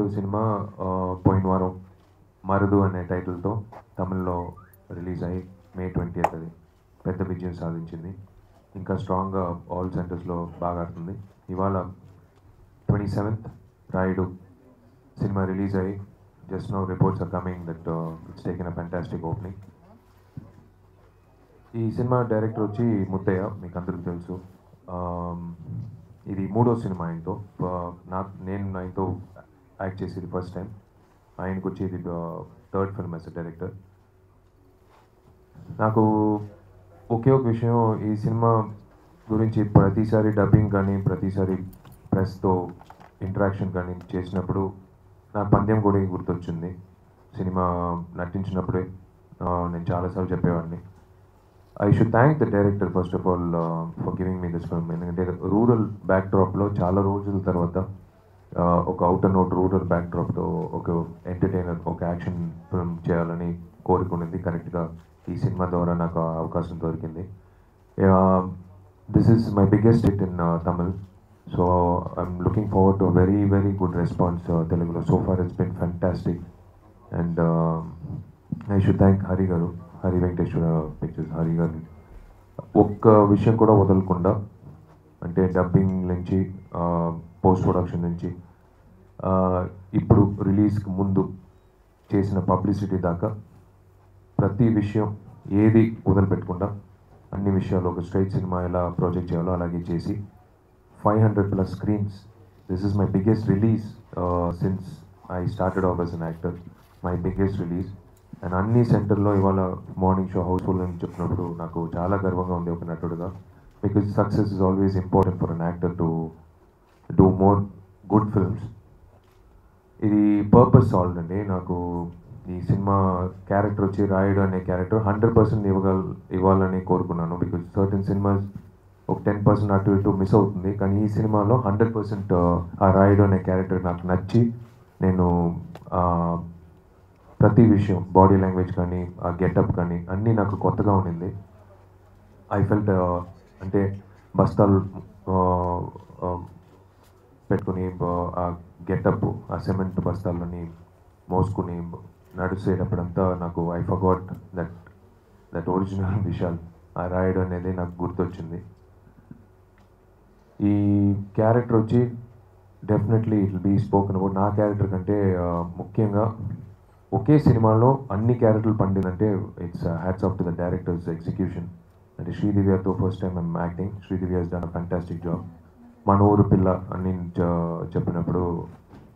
Cinema పోయిన వారం మరుదు అనే టైటిల్తో తమిళ్లో రిలీజ్ అయ్యి May 20th అది పెద్ద విజయం సాధించింది. ఇంకా స్ట్రాంగ్గా ఆల్ సెంటర్స్లో బాగా ఆడుతుంది. ఇవాళ 27th రాయుడు సినిమా రిలీజ్ అయ్యి just now reports are coming that it's taken a fantastic opening. ఈ సినిమా డైరెక్టర్ వచ్చి ముత్తయ్య, మీకు అందరికీ తెలుసు. ఇది మూడో సినిమా ఆయనతో. నేను ఆయనతో యాక్ట్ చేసేది ఫస్ట్ టైం. ఆయనకు వచ్చేది third film as a director. నాకు ఒకే ఒక విషయం, ఈ సినిమా గురించి ప్రతిసారి డబ్బింగ్ కానీ ప్రతిసారి ప్రెస్తో ఇంటరాక్షన్ కానీ చేసినప్పుడు నాకు పందెం కూడా గుర్తొచ్చింది. సినిమా నటించినప్పుడే నేను చాలాసార్లు చెప్పేవాడిని. I should thank the director first of all for giving me this film. ఎందుకంటే రూరల్ బ్యాక్డ్రాప్లో చాలా రోజుల తర్వాత ఒక అవుట్ అండ్ అవుట్ రూరల్ బ్యాక్డ్రాప్తో ఒక ఎంటర్టైనర్, ఒక యాక్షన్ ఫిల్మ్ చేయాలని కోరుకునేది. కరెక్ట్గా ఈ సినిమా ద్వారా నాకు అవకాశం దొరికింది. This is my biggest hit in Tamil. So I'm looking forward to very very good response తెలుగులో. So far it's been fantastic. And I should thank Hari garu, Hari Venkateswara pictures Hari గారిని. ఒక్క విషయం కూడా వదలకుండా, అంటే డబ్బింగ్ నుంచి పోస్ట్ ప్రొడక్షన్ నుంచి ఇప్పుడు రిలీజ్కి ముందు చేసిన పబ్లిసిటీ దాకా ప్రతి విషయం ఏది వదిలిపెట్టకుండా అన్ని విషయాలు ఒక స్ట్రైట్ సినిమా ఎలా ప్రాజెక్ట్ చేయాలో అలాగే చేసి 500+ screens. This is my biggest release since I started off as an actor. My biggest release. And అన్ని సెంటర్లో ఇవాళ మార్నింగ్ షో హౌస్ఫుల్ అని చెప్పినప్పుడు నాకు చాలా గర్వంగా ఉంది ఒక నటుడుగా. Because success is always important for an actor to do more good films. ఇది పర్పస్ సాల్వ్ అండి. నాకు ఈ సినిమా క్యారెక్టర్ వచ్చి రాయుడు అనే క్యారెక్టర్ 100% ఇవ్వాలని కోరుకున్నాను. బికాజ్ సర్టన్ సినిమాస్ ఒక 10% అటు ఇటు మిస్ అవుతుంది. కానీ ఈ సినిమాలో 100% ఆ రాయుడు అనే క్యారెక్టర్ నాకు నచ్చి, నేను ప్రతి విషయం, బాడీ లాంగ్వేజ్ కానీ ఆ గెటప్ కానీ అన్నీ నాకు కొత్తగా ఉండింది. ఐ ఫెల్ట్ అంటే బస్తాలు పెట్టుకుని ఆ గెటప్, ఆ సిమెంట్ బస్తాలని మోసుకుని నడిచేటప్పుడంతా నాకు I forgot that original Vishal, ఆ రాయుడు అనేది నాకు గుర్తొచ్చింది. ఈ క్యారెక్టర్ వచ్చి definitely it will be spoken about. నా క్యారెక్టర్ కంటే ముఖ్యంగా ఒకే సినిమాలో అన్ని క్యారెక్టర్లు పండిందంటే it's hats off to the director's execution. అంటే శ్రీదివ్యతో first time I'm acting. Sridivya has done a fantastic job. మన ఊరు పిల్ల అని చెప్పినప్పుడు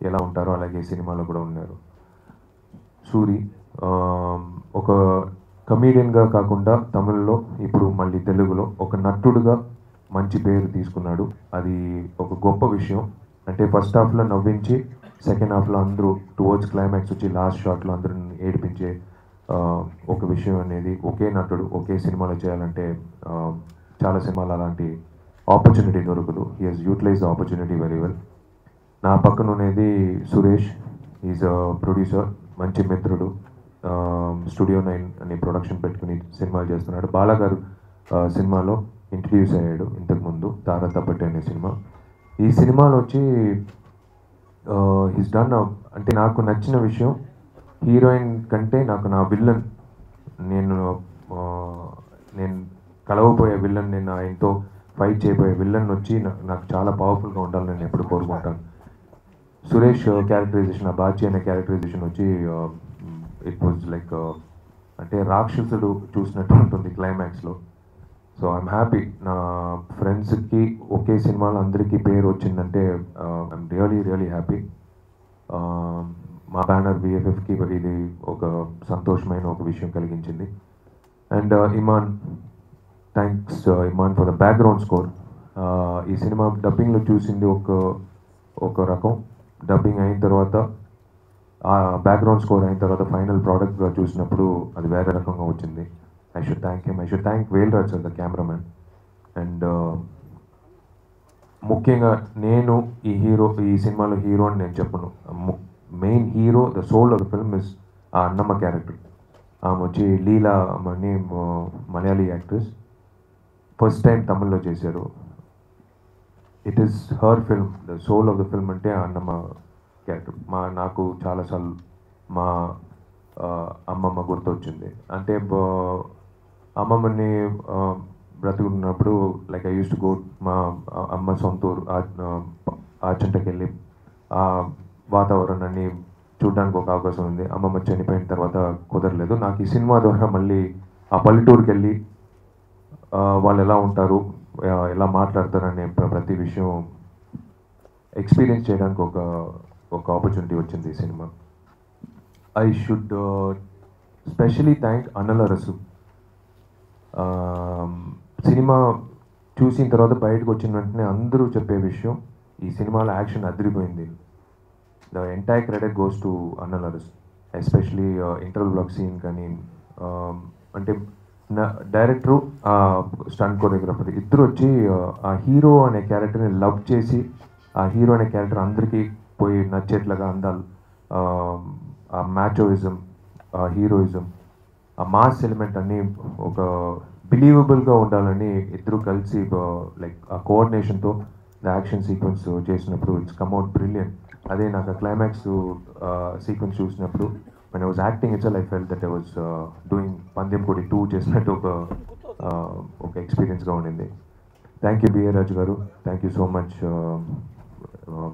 ఎలా ఉంటారో అలాగే సినిమాలో కూడా ఉన్నారు. సూరి ఒక కమీడియన్గా కాకుండా తమిళ్లో ఇప్పుడు మళ్ళీ తెలుగులో ఒక నటుడుగా మంచి పేరు తీసుకున్నాడు. అది ఒక గొప్ప విషయం. అంటే ఫస్ట్ హాఫ్లో నవ్వించి సెకండ్ హాఫ్లో అందరూ టువర్డ్స్ క్లైమాక్స్ వచ్చి లాస్ట్ షాట్లో అందరిని ఏడిపించే ఒక విషయం అనేది ఒకే నటుడు ఒకే సినిమాలో చేయాలంటే చాలా సినిమాలు అలాంటి ఆపర్చునిటీ దొరకదు. He he's utilise the opportunity very well. నా పక్కన ఉన్నది సురేష్. ఈజ్ అ ప్రొడ్యూసర్, మంచి మిత్రుడు. స్టూడియో 9 అని ప్రొడక్షన్ పెట్టుకుని సినిమాలు చేస్తున్నాడు. బాలాగారు సినిమాలో ఇంట్రడ్యూస్ అయ్యాడు ఇంతకుముందు, తారా తప్పటి అనే సినిమా. ఈ సినిమాలో వచ్చి హిస్ డన్ అంటే నాకు నచ్చిన విషయం, హీరోయిన్ కంటే నాకు నా విల్లన్, నేను కలవబోయే విల్లన్, నేను ఆయనతో ఫైట్ చేయబోయే విల్లన్ వచ్చి నాకు చాలా పవర్ఫుల్గా ఉండాలని నేను ఎప్పుడు కోరుకుంటాను. సురేష్ క్యారెక్టరైజేషన్, ఆ బాచి అనే క్యారెక్టరైజేషన్ వచ్చి ఇట్ వాజ్ లైక్ అంటే రాక్షసుడు చూసినట్టు ఉంటుంది క్లైమాక్స్లో. So I'm happy. నా ఫ్రెండ్స్కి ఒకే సినిమాలో అందరికీ పేరు వచ్చిందంటే ఐఎమ్ రియలీ రియలీ హ్యాపీ. మా బ్యానర్ VFFకి ఇది ఒక సంతోషమైన ఒక విషయం కలిగించింది. And Iman, thanks Iman for the background score. ఈ సినిమా డబ్బింగ్లో చూసింది ఒక రకం, డబ్బింగ్ అయిన తర్వాత ఆ బ్యాక్గ్రౌండ్ స్కోర్ అయిన తర్వాత ఫైనల్ ప్రోడక్ట్గా చూసినప్పుడు అది వేరే రకంగా వచ్చింది. I should thank him. I should thank Velraj sir, the cameraman. And ముఖ్యంగా నేను ఈ సినిమాలో హీరో అని నేను చెప్పను. Main hero, the soul of the film is ఆ అన్నమ్మ క్యారెక్టర్. ఆమె వచ్చి లీలా అని మలయాళీ యాక్ట్రెస్. ఫస్ట్ టైం తమిళ్లో చేశారు. It is her film. The soul of the film అంటే ఆ అన్నమ్మ క్యారెక్టర్. నాకు చాలాసార్లు మా అమ్మమ్మ గుర్తొచ్చింది. అంటే అమ్మమ్మని బ్రతుకున్నప్పుడు like I used to go మా అమ్మ సొంత ఊరు ఆచంటకి వెళ్ళి ఆ వాతావరణాన్ని చూడడానికి ఒక అవకాశం ఉంది. అమ్మమ్మ చనిపోయిన తర్వాత కుదరలేదు. నాకు ఈ సినిమా ద్వారా మళ్ళీ ఆ పల్లెటూరుకి వెళ్ళి వాళ్ళు ఎలా ఉంటారు, ఎలా మాట్లాడతారు అనే ప్రతి విషయం ఎక్స్పీరియన్స్ చేయడానికి ఒక ఆపర్చునిటీ వచ్చింది ఈ cinema. I should specially thank అన్నల రసు. సినిమా చూసిన తర్వాత బయటకు వచ్చిన వెంటనే అందరూ చెప్పే విషయం, ఈ సినిమాలో యాక్షన్ అదిరిపోయింది. The entire credit goes to అన్నల రసు, ఎస్పెషలీ ఇంటర్వల్ బ్లాక్ సీన్. కానీ అంటే డైరెక్టరు, స్టంట్ కొరియోగ్రాఫర్ ఇద్దరు వచ్చి ఆ హీరో అనే క్యారెక్టర్ని లవ్ చేసి, ఆ హీరో అనే క్యారెక్టర్ అందరికీ పోయి నచ్చేట్లాగా అందాలు, ఆ మ్యాచోయిజం, ఆ హీరోయిజం, ఆ మాస్ ఎలిమెంట్ అన్నీ ఒక బిలీవబుల్గా ఉండాలని ఇద్దరు కలిసి లైక్ ఆ కోఆర్డినేషన్తో ద యాక్షన్ సీక్వెన్స్ చేసినప్పుడు ఇట్స్ కమ్అట్ బ్రిలియంట్. అదే నాకు ఆ క్లైమాక్స్ సీక్వెన్స్ చూసినప్పుడు when I was acting itself, I felt that I was doing Pandyam Kodi 2 చేసినట్టు ఒక ఎక్స్పీరియన్స్గా ఉండింది. థ్యాంక్ యూ బిఏ రాజు గారు, thank you so much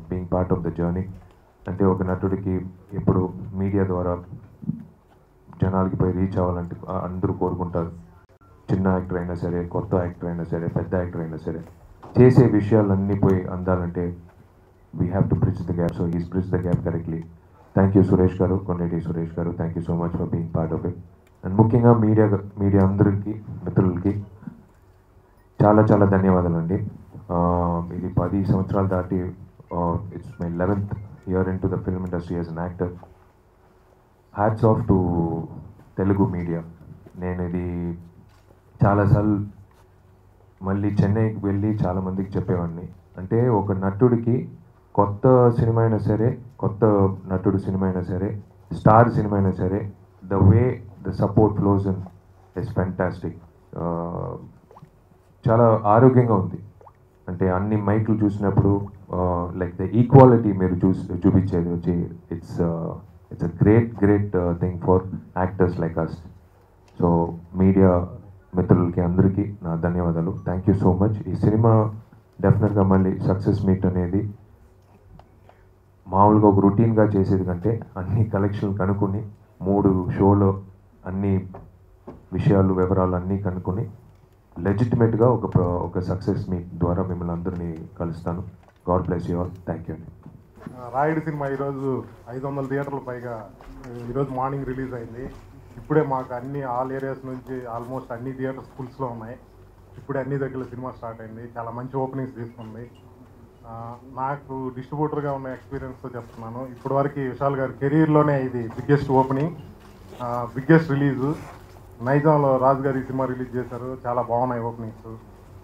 being part of the journey. అంటే ఒక నటుడికి ఇప్పుడు మీడియా ద్వారా జనాలకి పోయి రీచ్ అవ్వాలంటే అందరూ కోరుకుంటారు. చిన్న యాక్టర్ అయినా సరే, కొత్త యాక్టర్ అయినా సరే, పెద్ద యాక్టర్ అయినా సరే, చేసే విషయాలన్నీ పోయి అందాలంటే we have to bridge the gap. So he's bridge the gap correctly. Thank you Suresh గారు, కొండేటి సురేష్ గారు, thank you so much for being part of it. And ముఖ్యంగా మీడియా అందరికీ, మిత్రులకి చాలా చాలా ధన్యవాదాలు అండి. ఇది 10 సంవత్సరాలు దాటి it's my 11th year into the film industry as an actor. Hats off to Telugu media. నేను ఇది చాలాసార్లు మళ్ళీ చెన్నైకి వెళ్ళి చాలామందికి చెప్పేవాడిని. అంటే ఒక నటుడికి కొత్త సినిమా అయినా సరే, కొత్త నటుడు సినిమా అయినా సరే, స్టార్ సినిమా అయినా సరే, the way the support flows in is fantastic. చాలా ఆరోగ్యంగా ఉంది. అంటే అన్ని మైకులు చూసినప్పుడు లైక్ ద ఈక్వాలిటీ మీరు చూపించేది వచ్చి it's a great thing for actors like us. So media మిత్రులకి అందరికీ నా ధన్యవాదాలు. Thank you so much. ఈ సినిమా డెఫినెట్గా మళ్ళీ సక్సెస్ మీట్ అనేది మామూలుగా ఒక రొటీన్గా చేసేది కంటే అన్ని కలెక్షన్లు కనుక్కొని 3 షోలో అన్ని విషయాలు, వివరాలు అన్నీ కనుక్కొని లెజిటిమేట్గా ఒక సక్సెస్ మీట్ ద్వారా మిమ్మల్ని అందరినీ కలుస్తాను. God bless you all. Thank you అండి. రాయుడు సినిమా ఈరోజు 500 థియేటర్ల పైగా ఈరోజు మార్నింగ్ రిలీజ్ అయింది. ఇప్పుడే మాకు ఆల్ ఏరియాస్ నుంచి ఆల్మోస్ట్ అన్ని థియేటర్స్ ఫుల్స్లో ఉన్నాయి. ఇప్పుడే అన్ని దగ్గర సినిమా స్టార్ట్ అయింది. చాలా మంచి ఓపెనింగ్స్ తీసుకుంది. నాకు డిస్ట్రిబ్యూటర్గా ఉన్న ఎక్స్పీరియన్స్తో చెప్తున్నాను, ఇప్పటి వరకు విశాల్ గారి కెరీర్లోనే ఇది బిగ్గెస్ట్ ఓపెనింగ్, బిగ్గెస్ట్ రిలీజు. నైజాంలో రాజు గారి సినిమా రిలీజ్ చేశారు, చాలా బాగున్నాయి ఓపెనింగ్స్.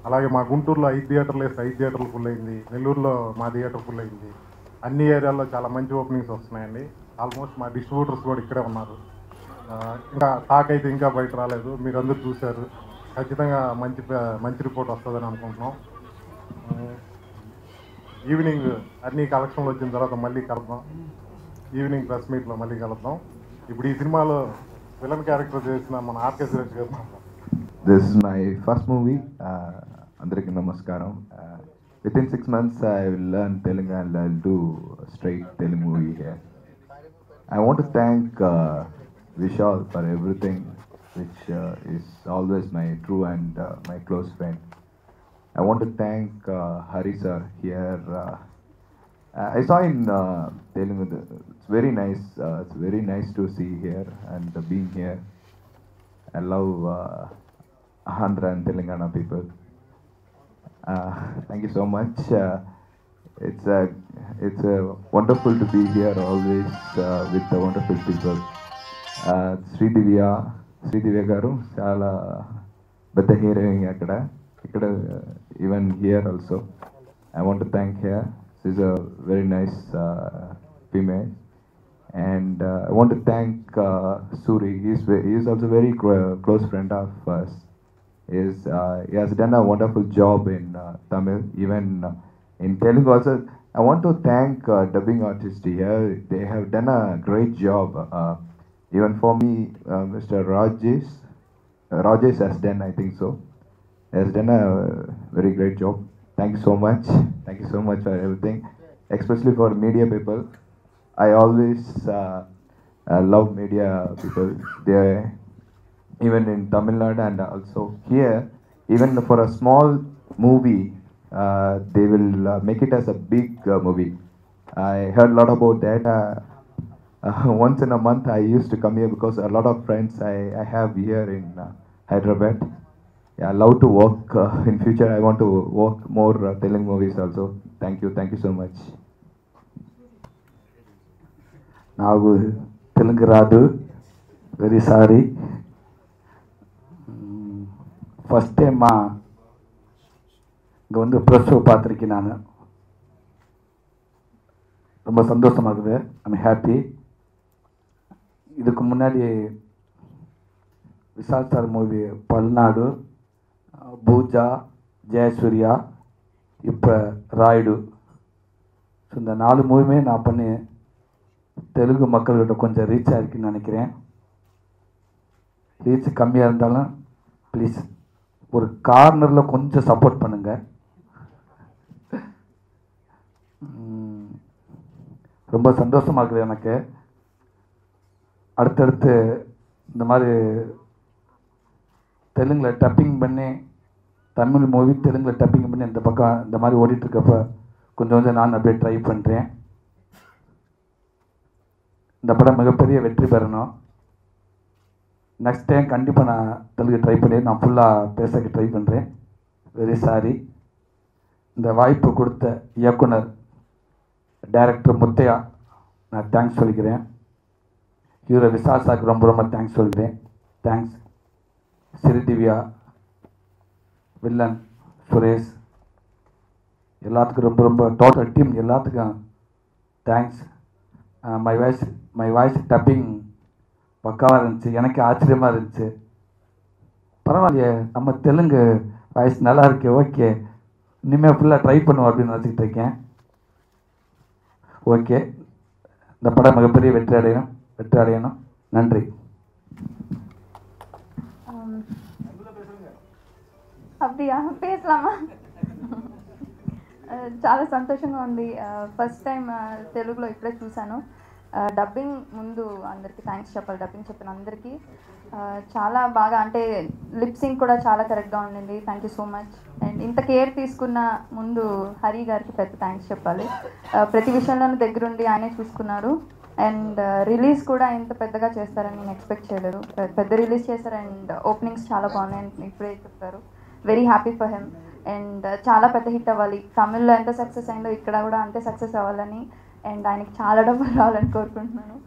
అలాగే మా గుంటూరులో 5 థియేటర్లు వేస్తే 5 థియేటర్లు ఫుల్ అయింది. నెల్లూరులో మా థియేటర్ ఫుల్ అయింది. అన్ని ఏరియాల్లో చాలా మంచి ఓపెనింగ్స్ వస్తున్నాయండి. ఆల్మోస్ట్ మా డిస్ట్రిబ్యూటర్స్ కూడా ఇక్కడే ఉన్నారు. ఇంకా టాక్ అయితే ఇంకా బయట రాలేదు, మీరందరూ చూశారు. ఖచ్చితంగా మంచి రిపోర్ట్ వస్తుందని అనుకుంటున్నాం. ఈవినింగ్ అన్ని కలెక్షన్లు వచ్చిన తర్వాత మళ్ళీ కలుద్దాం. ఈవినింగ్ ప్రెస్ మీట్లో మళ్ళీ కలుద్దాం. ఇప్పుడు ఈ సినిమాలో విలన్ క్యారెక్టర్ చేసిన మన ఆర్కే సురేష్ గారు. This is my first movie. Andariki namaskaram. Within 6 months, I will learn Telugu and I'll do a straight Telugu movie here. I want to thank Vishal for everything, which is always my true and my close friend. I want to thank Hari sir here. I saw in Telugu. It's very nice. It's very nice to see here and being here. I love Andhra and Telangana people. Thank you so much. It's wonderful to be here always with the wonderful people. Sridivya garu చాలా పెద్ద heroine అక్కడ even here also. I want to thank her. She's a very nice female. And I want to thank Suri. He is also very close friend of us. He has done a wonderful job in Tamil. Even in Telugu also, I want to thank dubbing artists here. They have done a great job. Even for me, Mr. Rajesh has done, I think so, has done a very great job. Thank you so much. Thank you so much for everything, especially for media people. I always love media people. They even in Tamil Nadu and also here, even for a small movie, they will make it as a big movie. I heard a lot about that. Once in a month, I used to come here because a lot of friends I have here in Hyderabad. Yeah, I love to work in future. I want to work more Telugu movies also. Thank you so much. నాకు తెలుగు రాదు, very sorry. First time இங்கே வந்து press பார்த்துருக்கேன் நான். ரொம்ப சந்தோஷமாக இருக்குது. I'm happy. இதுக்கு முன்னாடி விஷால் சார் மூவி பல்நாடு, பூஜா, ஜெயசூர்யா, இப்போ ராயுடு. ஸோ இந்த 4 மூவியுமே நான் பண்ணி தெலுங்கு மக்கள்கிட்ட கொஞ்சம் ரீச் ஆகிருக்குன்னு நினைக்கிறேன். ரீச் கம்மியாக இருந்தாலும் ப்ளீஸ் ஒரு கார்னரில் கொஞ்சம் சப்போர்ட் பண்ணுங்கள். ரொம்ப சந்தோஷமாக இருக்குது எனக்கு. அடுத்தடுத்து இந்த மாதிரி தெலுங்கில் டப்பிங் பண்ணி, தமிழ் மூவி தெலுங்கில் டப்பிங் பண்ணி இந்த பக்கம் இந்த மாதிரி ஓடிட்டுருக்கப்ப கொஞ்சம் நான் அப்படியே ட்ரை பண்ணுறேன். இந்த படம் மிகப்பெரிய வெற்றி பெறணும். நெக்ஸ்ட் டைம் கண்டிப்பாக நான் தெலுங்கு ட்ரை பண்ணி நான் ஃபுல்லாக பேசக்கு ட்ரை பண்ணுறேன். Very sorry. இந்த வாய்ப்பு கொடுத்த இயக்குனர் டைரக்டர் முத்தையா நான் தேங்க்ஸ் சொல்லிக்கிறேன். ஹீரோ விஷால் சாருக்கு ரொம்ப ரொம்ப தேங்க்ஸ் சொல்கிறேன். தேங்க்ஸ். ஸ்ரீதிவ்யா, வில்லன் சுரேஷ், எல்லாத்துக்கும் ரொம்ப ரொம்ப டோட்டல் டீம் எல்லாத்துக்கும் தேங்க்ஸ். மை வாய்ஸ் டப்பிங் பக்காவாக இருந்துச்சு. எனக்கு ஆச்சரியமாக இருந்துச்சு. பரவாயில்லையே, நம்ம தெலுங்கு வாய்ஸ் நல்லா இருக்கு, ஓகே, இனிமேல் ஃபுல்லாக ட்ரை பண்ணுவோம் அப்படின்னு நினச்சிக்கிட்டு இருக்கேன். ஓகே, இந்த படம் மிகப்பெரிய வெற்றி அடையணும். நன்றி. அப்படியா, பேசலாமா? చాలా సంతోషంగా ఉంది. ఫస్ట్ టైం తెలుగులో ఇప్పుడే చూశాను. డబ్బింగ్ ముందు అందరికీ థ్యాంక్స్ చెప్పాలి. డబ్బింగ్ చెప్పిన అందరికీ చాలా బాగా, అంటే లిప్ సింక్ కూడా చాలా కరెక్ట్గా ఉండింది. Thank you so much. And ఇంత కేర్ తీసుకున్న ముందు హరి గారికి పెద్ద థ్యాంక్స్ చెప్పాలి. ప్రతి విషయంలోనూ దగ్గరుండి ఆయనే చూసుకున్నారు. అండ్ రిలీజ్ కూడా ఇంత పెద్దగా చేస్తారని నేను ఎక్స్పెక్ట్ చేయలేదు. పెద్ద రిలీజ్ చేశారు. అండ్ ఓపెనింగ్స్ చాలా బాగున్నాయని ఇప్పుడే చెప్పారు. Very happy for him. And చాలా పెద్ద హిట్ అవ్వాలి. తమిళ్లో ఎంత సక్సెస్ అయిందో ఇక్కడ కూడా అంతే సక్సెస్ అవ్వాలని, అండ్ ఆయనకి చాలా డబ్బులు రావాలని కోరుకుంటున్నాను.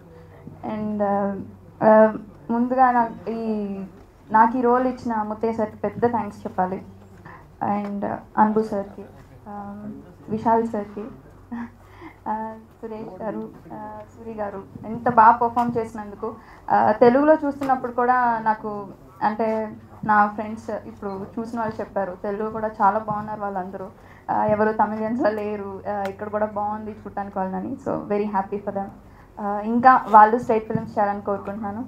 అండ్ ముందుగా నాకు ఈ రోల్ ఇచ్చిన ముత్తయ్య సార్కి పెద్ద థ్యాంక్స్ చెప్పాలి. అండ్ అన్బు సార్కి, విశాల్ సార్కి, సురేష్ గారు, సూరి గారు ఎంత బాగా పర్ఫామ్ చేసినందుకు. తెలుగులో చూస్తున్నప్పుడు కూడా నాకు, అంటే నా ఫ్రెండ్స్ ఇప్పుడు చూసిన వాళ్ళు చెప్పారు తెలుగు కూడా చాలా బాగున్నారు వాళ్ళందరూ, ఎవరు తమిళియన్స్లో లేరు, ఇక్కడ కూడా బాగుంది చూడటానికి వాళ్ళని. So very happy for them. ఇంకా వాళ్ళు స్టేట్ ఫిల్మ్స్ చేయాలని కోరుకుంటున్నాను.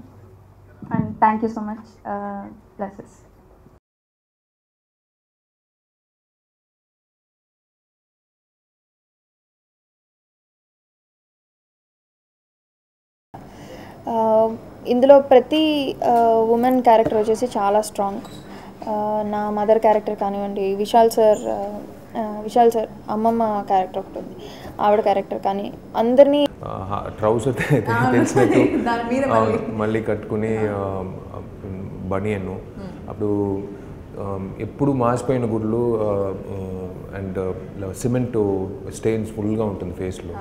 And thank you so much. Blesses. ఇందులో ప్రతి ఉమెన్ క్యారెక్టర్ వచ్చేసి చాలా స్ట్రాంగ్. నా మదర్ క్యారెక్టర్ కానివ్వండి, విశాల్ సార్ అమ్మమ్మ క్యారెక్టర్ ఒకటి ఉంది, ఆవిడ క్యారెక్టర్ కానీ అందరినీ ట్రౌజర్ తెలిసినట్టు మళ్ళీ కట్టుకుని బనియన్ను, అప్పుడు ఎప్పుడు మాసిపోయిన గుడ్లు అండ్ సిమెంట్ స్టెయిన్స్ ఫుల్గా ఉంటుంది ఫేస్లో.